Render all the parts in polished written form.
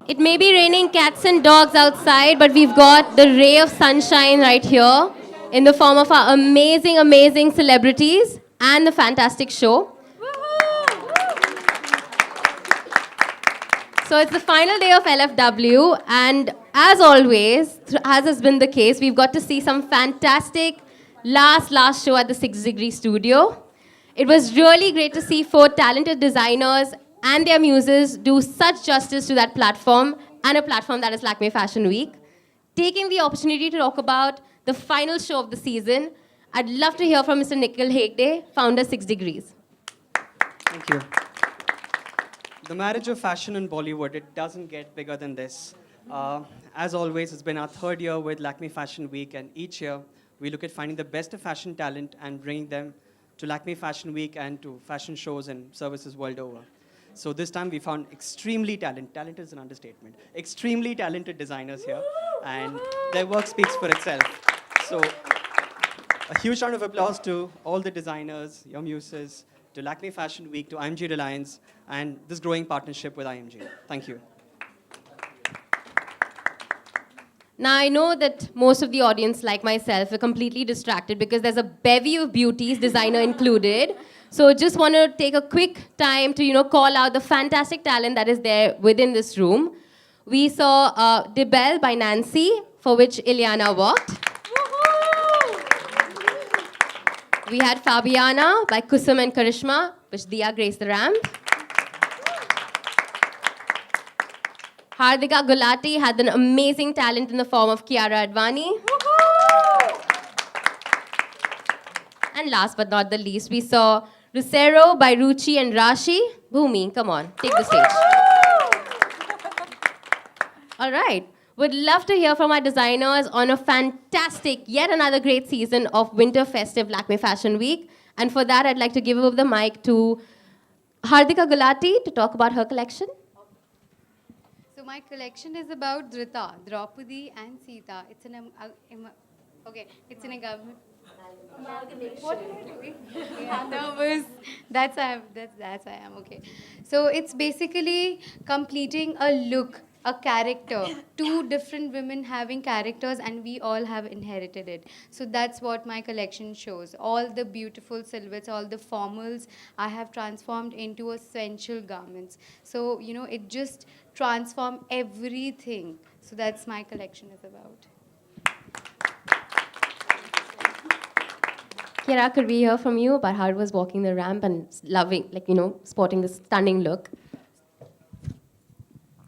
It may be raining cats and dogs outside, but we've got the ray of sunshine right here in the form of our amazing, amazing celebrities and the fantastic show. So it's the final day of LFW, and as always, as has been the case, we've got to see some fantastic last show at the 6 Degree Studio. It was really great to see 4 talented designers and their muses do such justice to that platform, and a platform that is Lakme Fashion Week. Taking the opportunity to talk about the final show of the season, I'd love to hear from Mr. Nikhil Hegde, founder 6 Degrees. Thank you. The marriage of fashion and Bollywood, it doesn't get bigger than this. As always, it's been our 3rd year with Lakme Fashion Week, and each year we look at finding the best of fashion talent and bringing them to Lakme Fashion Week and to fashion shows and services world over. So this time we found extremely talented is an understatement, extremely talented designers here, and their work speaks for itself. So a huge round of applause to all the designers, your muses, to Lakme Fashion Week, to IMG Reliance, and this growing partnership with IMG. Thank you. Now, I know that most of the audience, like myself, are completely distracted because there's a bevy of beauties, designer included. So just want to take a quick time to, call out the fantastic talent that is there within this room. We saw Belle by Nancy, for which Ileana worked. We had Faabiana by Kusum and Karishma, which Dia graced the ramp. Hardika Gulati had an amazing talent in the form of Kiara Advani. And last but not the least, we saw Ruceru by Ruchi and Rashi. Bhumi, come on, take the stage. All right. Would love to hear from our designers on a fantastic, yet another great season of Winter Festive Lakme Fashion Week. And for that, I'd like to give over the mic to Hardika Gulati to talk about her collection. So my collection is about Dhrita, Draupadi and Sita. It's an it's an amalgamation. What am I doing? Yeah, nervous. That's I am. Okay. So it's basically completing a look, a character, 2 different women having characters, and we all have inherited it. So that's what my collection shows. All the beautiful silhouettes, all the formals, I have transformed into essential garments. So, it just transforms everything. So that's my collection is about. Kiara, could we hear from you about how it was walking the ramp and loving, sporting this stunning look?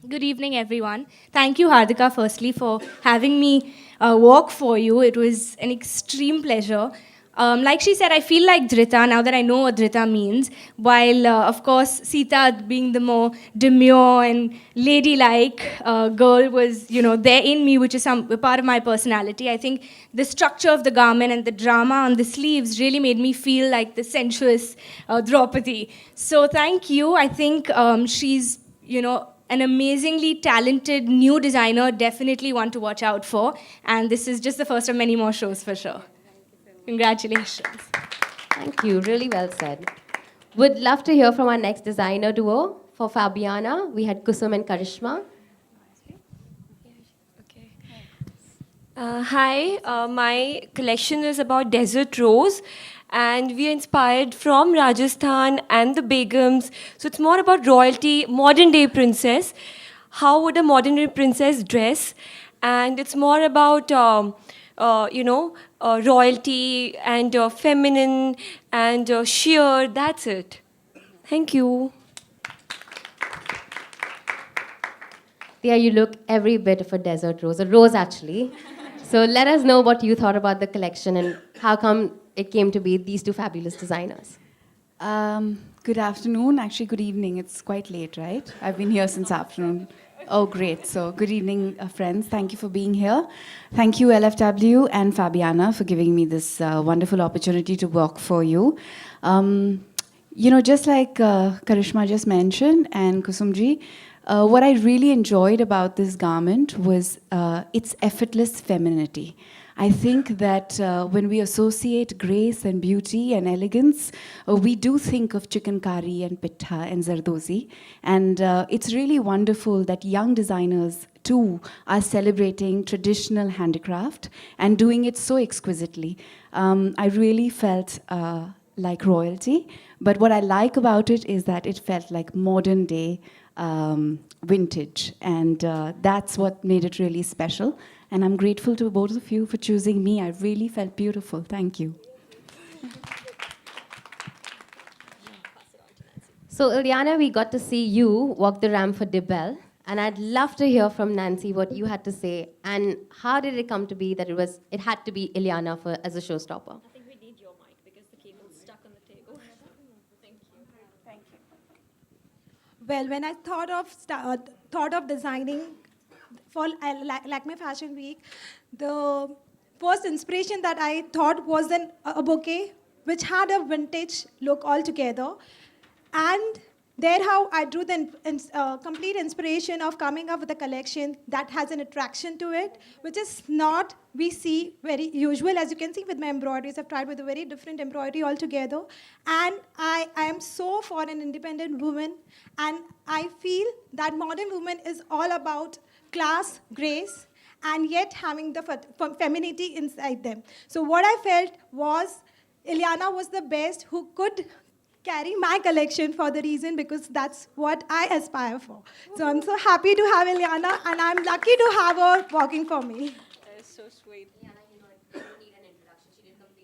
Good evening, everyone. Thank you, Hardika, firstly, for having me walk for you. It was an extreme pleasure. Like she said, I feel like Dhrita, now that I know what Dhrita means, while, of course, Sita being the more demure and ladylike girl was, there in me, which is a part of my personality. I think the structure of the garment and the drama on the sleeves really made me feel like the sensuous Draupadi. So thank you. I think she's, an amazingly talented new designer, definitely one to watch out for. And this is just the first of many more shows for sure. Congratulations. Thank you. Really well said. Would love to hear from our next designer duo. For Faabiana, we had Kusum and Karishma. Hi, my collection is about desert rose, and we are inspired from Rajasthan and the Begums. So it's more about royalty, modern day princess. How would a modern day princess dress? And it's more about royalty and feminine and sheer. That's it. Thank you. There you look every bit of a desert rose, a rose actually. So let us know what you thought about the collection and how come it came to be these 2 fabulous designers. Good afternoon, actually good evening. It's quite late, right? I've been here since afternoon. Oh, great. So good evening, friends. Thank you for being here. Thank you, LFW and Faabiana, for giving me this wonderful opportunity to work for you. Just like Karishma just mentioned and Kusumji, what I really enjoyed about this garment was its effortless femininity. I think that when we associate grace and beauty and elegance, we do think of chikankari and pitta and zardozi. And it's really wonderful that young designers too are celebrating traditional handicraft and doing it so exquisitely. I really felt like royalty, but what I like about it is that it felt like modern day vintage, and that's what made it really special. And I'm grateful to both of you for choosing me. I really felt beautiful. Thank you. So, Ileana, we got to see you walk the ramp for Belle, and I'd love to hear from Nancy what you had to say, and how did it come to be that it had to be Ileana as a showstopper? I think we need your mic because the cable's stuck on the table. Thank you. Well, when I thought of designing for Lakme Fashion Week, the first inspiration that I thought was a bouquet which had a vintage look altogether, and there how I drew the complete inspiration of coming up with a collection that has an attraction to it, which is not we see very usual. As you can see with my embroideries, I've tried with a very different embroidery altogether. And I am so for an independent woman, and I feel that modern woman is all about class, grace, and yet having the femininity inside them. So what I felt was Ileana was the best who could carry my collection for the reason because that's what I aspire for. So I'm so happy to have Ileana, and I'm lucky to have her working for me. That is so sweet.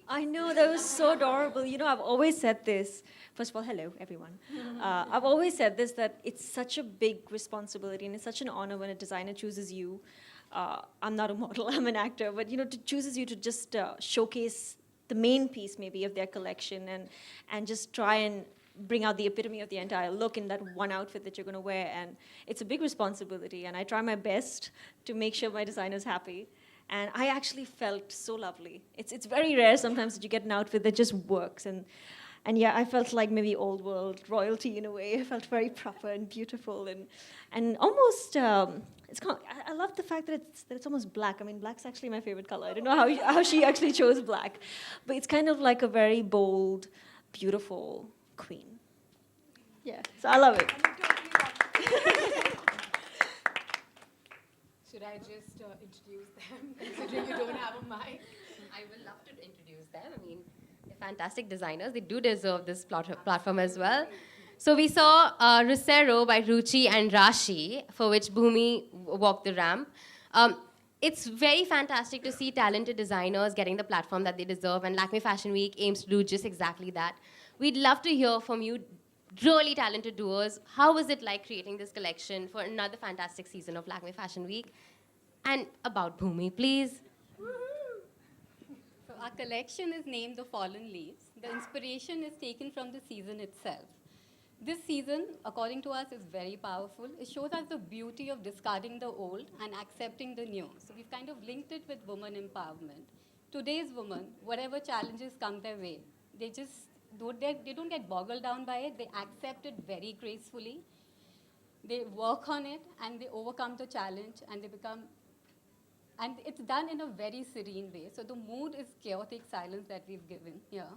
I know, that was so adorable. You know, I've always said this. First of all, hello, everyone. I've always said this, that it's such a big responsibility and it's such an honor when a designer chooses you. I'm not a model, I'm an actor, but, you know, chooses you to just showcase the main piece maybe of their collection and just try and bring out the epitome of the entire look in that one outfit that you're going to wear. And it's a big responsibility, and I try my best to make sure my designer's happy. And I actually felt so lovely. It's very rare sometimes that you get an outfit that just works. And yeah, I felt like maybe old world royalty in a way. I felt very proper and beautiful and almost, I love the fact that it's almost black. I mean, black's actually my favorite color. I don't know how she actually chose black. But it's kind of like a very bold, beautiful queen. Yeah, so I love it. Should I just introduce them, considering you don't have a mic? I would love to introduce them. I mean, they're fantastic designers. They do deserve this platform as well. So we saw Ruceru by Ruchi and Rashi, for which Bhumi walked the ramp. It's very fantastic to see talented designers getting the platform that they deserve, and Lakme Fashion Week aims to do just exactly that. We'd love to hear from you, really talented doers. How was it like creating this collection for another fantastic season of Lakme Fashion Week? And about Bhumi, please. So our collection is named The Fallen Leaves. The inspiration is taken from the season itself. This season, according to us, is very powerful. It shows us the beauty of discarding the old and accepting the new. So we've kind of linked it with woman empowerment. Today's women, whatever challenges come their way, they don't get boggled down by it. They accept it very gracefully. They work on it, and they overcome the challenge, and they become. And it's done in a very serene way. So the mood is chaotic silence that we've given here.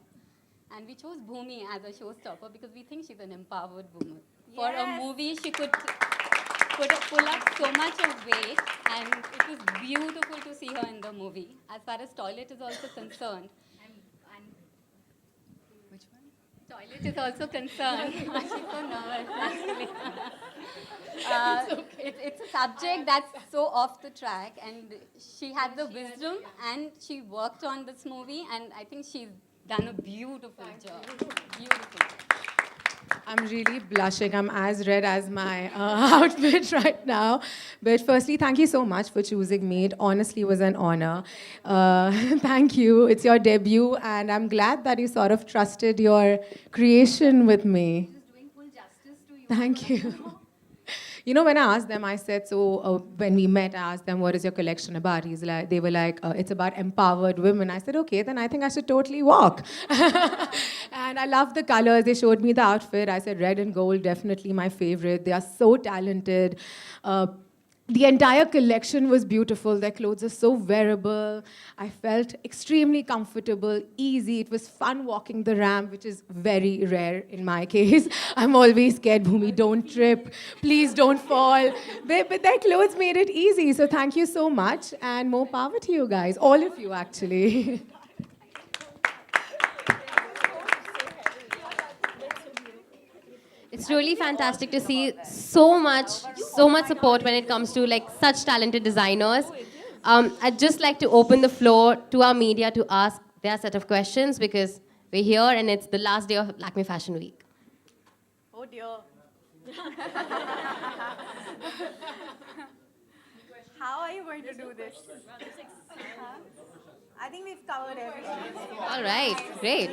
And we chose Bhumi as a showstopper because we think she's an empowered woman. Yes. For a movie, she could pull up so much of weight, and it was beautiful to see her in the movie. As far as toilet is also concerned, which one? Toilet is also concerned. She's so nervous, actually. It's a subject that's so off the track, and she had the wisdom, and she worked on this movie, and I think she's done a beautiful job. Beautiful. I'm really blushing. I'm as red as my outfit right now. But firstly, thank you so much for choosing me. It honestly was an honor. Thank you. It's your debut, and I'm glad that you sort of trusted your creation with me. Just doing full justice to you. Thank you. You know, when I asked them, I said, so when we met, I asked them, what is your collection about? They were like, it's about empowered women. I said, okay, then I think I should totally walk. And I love the colors. They showed me the outfit. I said, red and gold, definitely my favorite. They are so talented. The the entire collection was beautiful. Their clothes are so wearable. I felt extremely comfortable, easy. It was fun walking the ramp, which is very rare in my case. I'm always scared, Bhumi, don't trip. Please don't fall. But their clothes made it easy. So thank you so much. And more power to you guys. All of you, actually. It's really fantastic to see so much support when it comes to like such talented designers. I'd just like to open the floor to our media to ask their set of questions because we're here and it's the last day of Lakme Fashion Week. Oh dear. How are you going to do this? Huh? I think we've covered everything. All right, great.